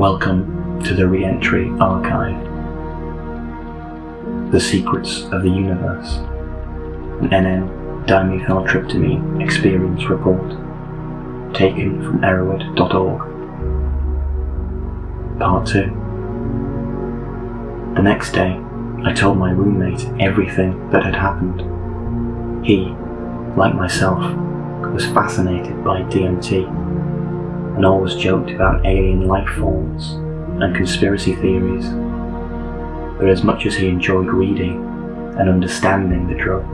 Welcome to the Re-Entry Archive. The Secrets of the Universe. An NN-dimethyltryptamine experience report. Taken from erowid.org. Part 2. The next day, I told my roommate everything that had happened. He, like myself, was fascinated by DMT and always joked about alien life forms and conspiracy theories. But as much as he enjoyed reading and understanding the drug,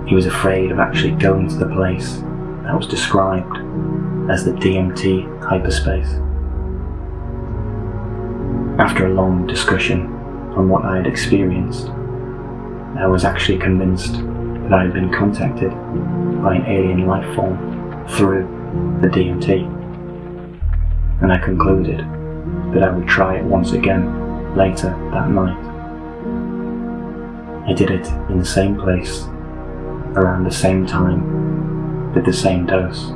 he was afraid of actually going to the place that was described as the DMT hyperspace. After a long discussion on what I had experienced, I was actually convinced that I had been contacted by an alien life form through the DMT, and I concluded that I would try it once again later that night. I did it in the same place, around the same time, with the same dose.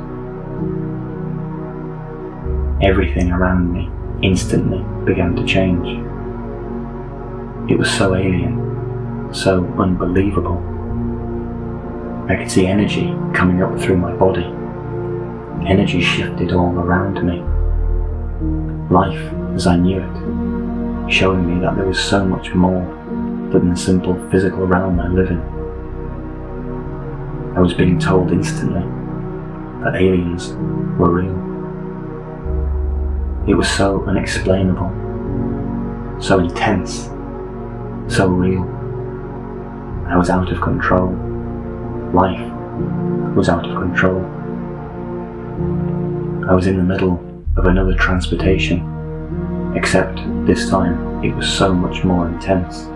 Everything around me instantly began to change. It was so alien, so unbelievable. I could see energy coming up through my body. Energy shifted all around me. Life as I knew it, showing me that there was so much more than the simple physical realm I live in. I was being told instantly that aliens were real. It was so unexplainable, so intense, so real. I was out of control. Life was out of control. I was in the middle of another transportation, except this time it was so much more intense.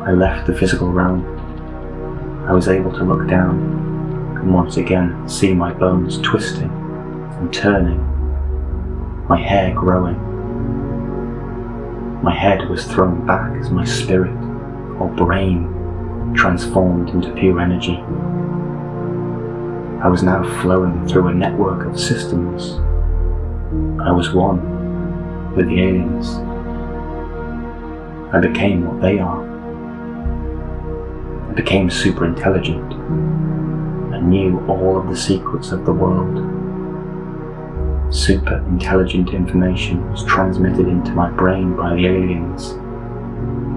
I left the physical realm. I was able to look down and once again see my bones twisting and turning, my hair growing. My head was thrown back as my spirit or brain transformed into pure energy. I was now flowing through a network of systems. I was one with the aliens. I became what they are. I became super intelligent and knew all of the secrets of the world. Super intelligent information was transmitted into my brain by the aliens,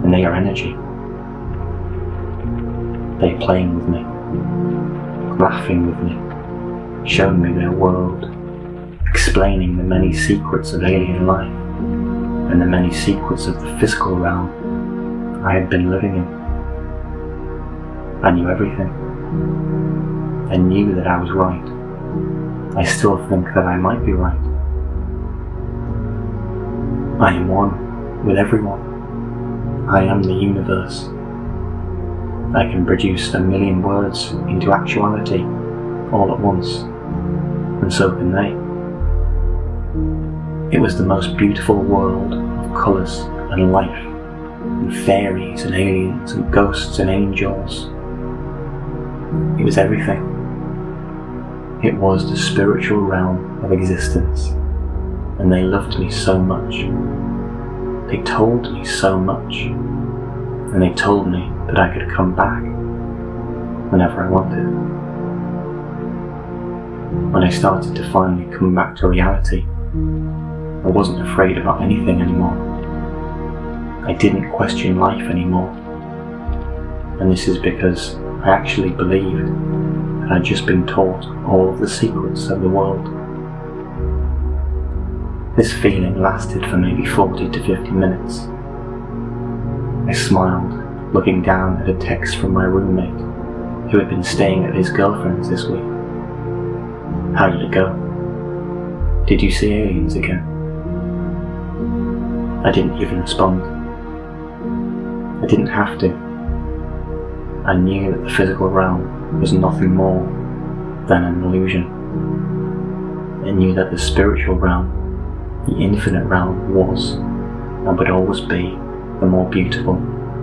and they are energy. They are playing with me, laughing with me, showing me their world, explaining the many secrets of alien life and the many secrets of the physical realm I had been living in. I knew everything. I knew that I was right. I still think that I might be right. I am one with everyone. I am the universe. I can produce 1,000,000 words into actuality all at once, and so can they. It was the most beautiful world of colours and life, and fairies and aliens and ghosts and angels. It was everything. It was the spiritual realm of existence, and they loved me so much. They told me so much, and they told me that I could come back whenever I wanted. When I started to finally come back to reality, I wasn't afraid about anything anymore. I didn't question life anymore, and this is because I actually believed that I'd just been taught all of the secrets of the world. This feeling lasted for maybe 40 to 50 minutes. I smiled, looking down at a text from my roommate, who had been staying at his girlfriend's this week. How did it go? Did you see aliens again? I didn't even respond. I didn't have to. I knew that the physical realm was nothing more than an illusion. I knew that the spiritual realm, the infinite realm, was and would always be the more beautiful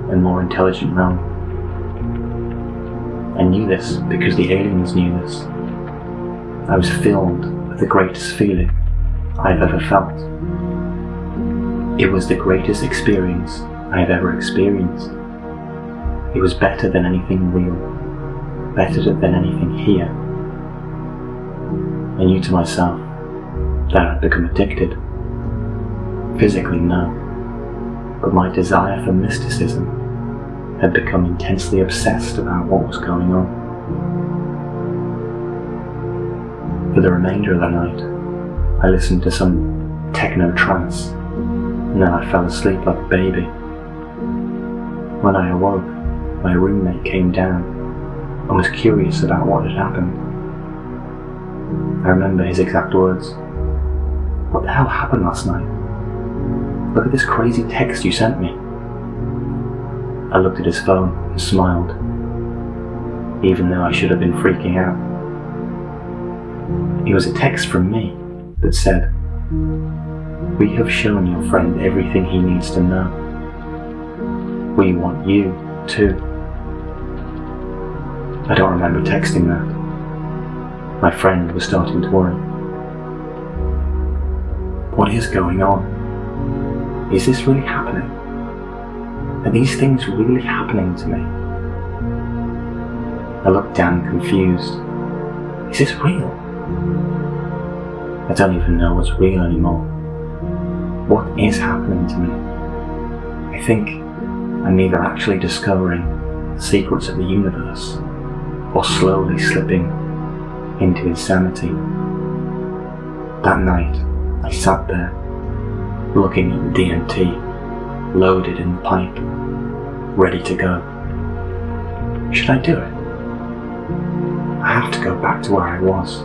and more intelligent realm. I knew this because the aliens knew this. I was filled with the greatest feeling I've ever felt. It was the greatest experience I have ever experienced. It was better than anything real, better than anything here. I knew to myself that I'd become addicted. Physically, no, but my desire for mysticism had become intensely obsessed about what was going on. For the remainder of the night, I listened to some techno trance, and then I fell asleep like a baby. When I awoke, my roommate came down and was curious about what had happened. I remember his exact words. "What the hell happened last night? Look at this crazy text you sent me." I looked at his phone and smiled, even though I should have been freaking out. It was a text from me that said, "We have shown your friend everything he needs to know. We want you too." I don't remember texting that. My friend was starting to worry. What is going on? Is this really happening? Are these things really happening to me? I looked down confused. Is this real? I don't even know what's real anymore. What is happening to me? I think I'm either actually discovering the secrets of the universe or slowly slipping into insanity. That night, I sat there, looking at the DMT, loaded in the pipe, ready to go. Should I do it? I have to go back to where I was.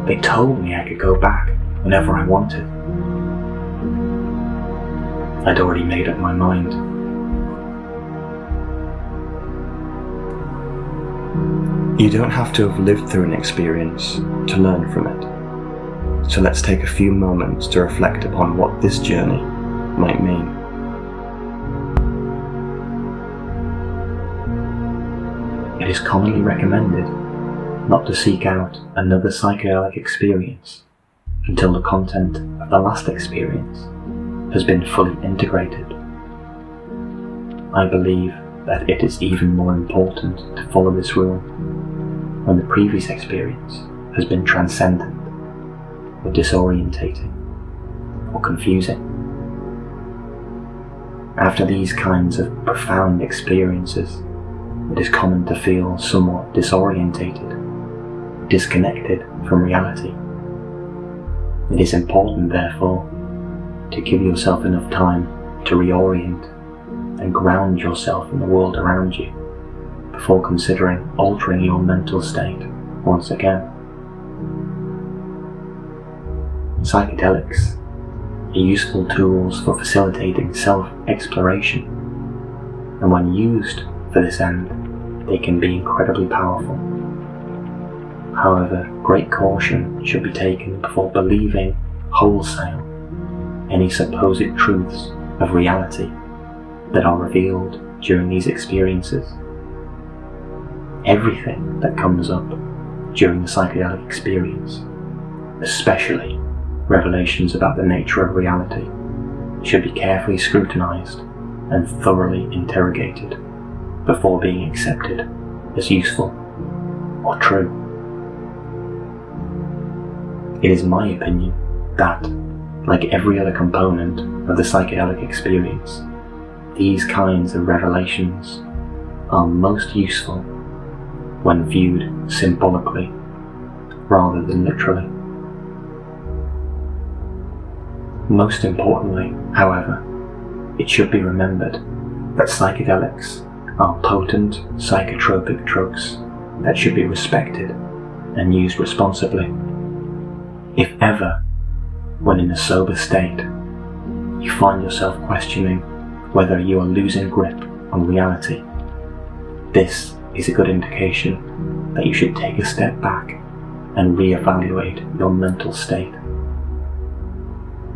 They told me I could go back whenever I wanted. I'd already made up my mind. You don't have to have lived through an experience to learn from it. So let's take a few moments to reflect upon what this journey might mean. It is commonly recommended not to seek out another psychedelic experience until the content of the last experience has been fully integrated. I believe that it is even more important to follow this rule when the previous experience has been transcendent, or disorientating, or confusing. After these kinds of profound experiences, it is common to feel somewhat disorientated, disconnected from reality. It is important, therefore, to give yourself enough time to reorient and ground yourself in the world around you before considering altering your mental state once again. Psychedelics are useful tools for facilitating self-exploration, and when used for this end, they can be incredibly powerful. However, great caution should be taken before believing wholesale any supposed truths of reality that are revealed during these experiences. Everything that comes up during the psychedelic experience, especially revelations about the nature of reality, should be carefully scrutinized and thoroughly interrogated before being accepted as useful or true. It is my opinion that, like every other component of the psychedelic experience, these kinds of revelations are most useful when viewed symbolically rather than literally. Most importantly, however, it should be remembered that psychedelics are potent psychotropic drugs that should be respected and used responsibly. If ever, when in a sober state, you find yourself questioning whether you are losing grip on reality, this is a good indication that you should take a step back and reevaluate your mental state.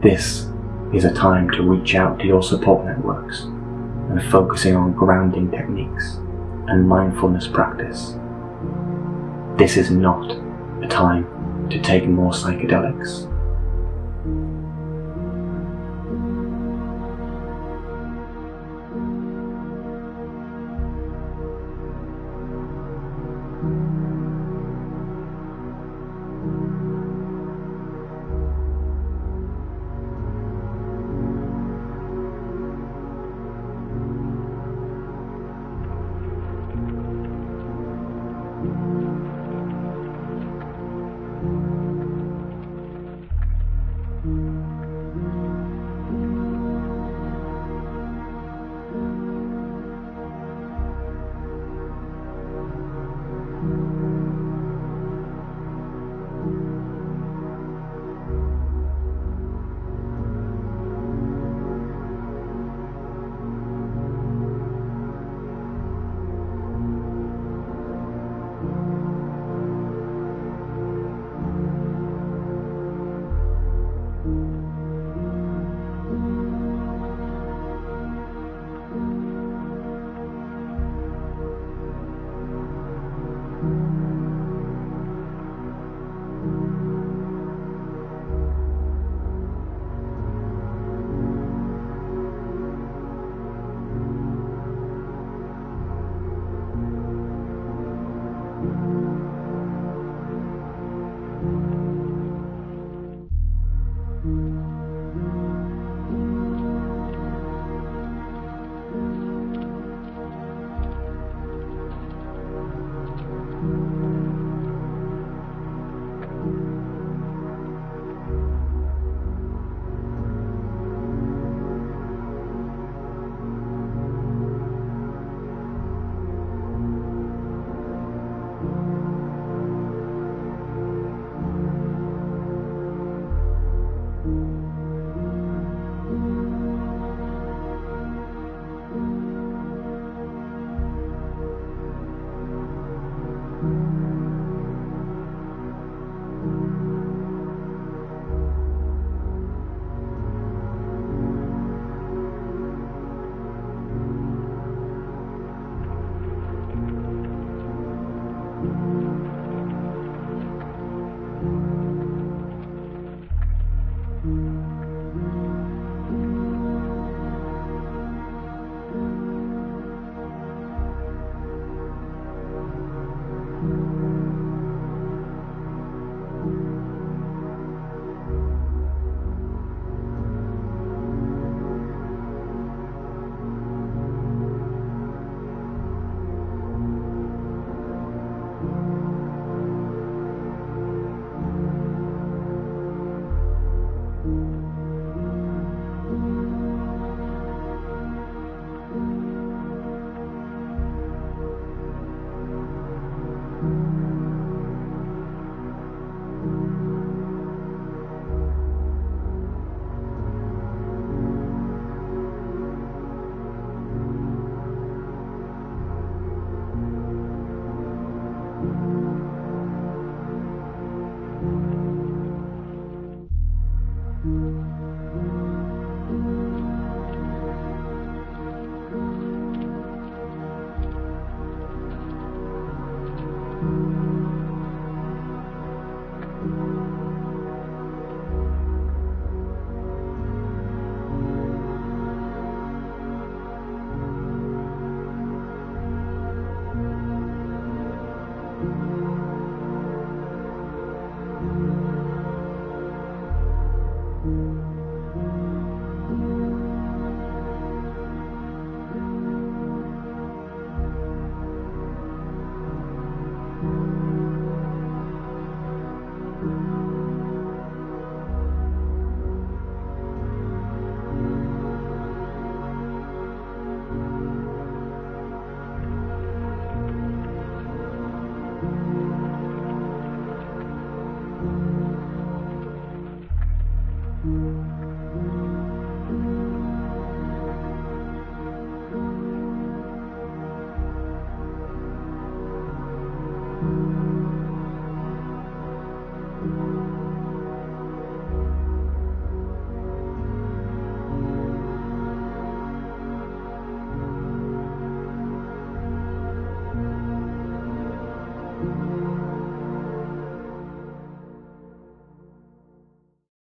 This is a time to reach out to your support networks and focusing on grounding techniques and mindfulness practice. This is not a time to take more psychedelics.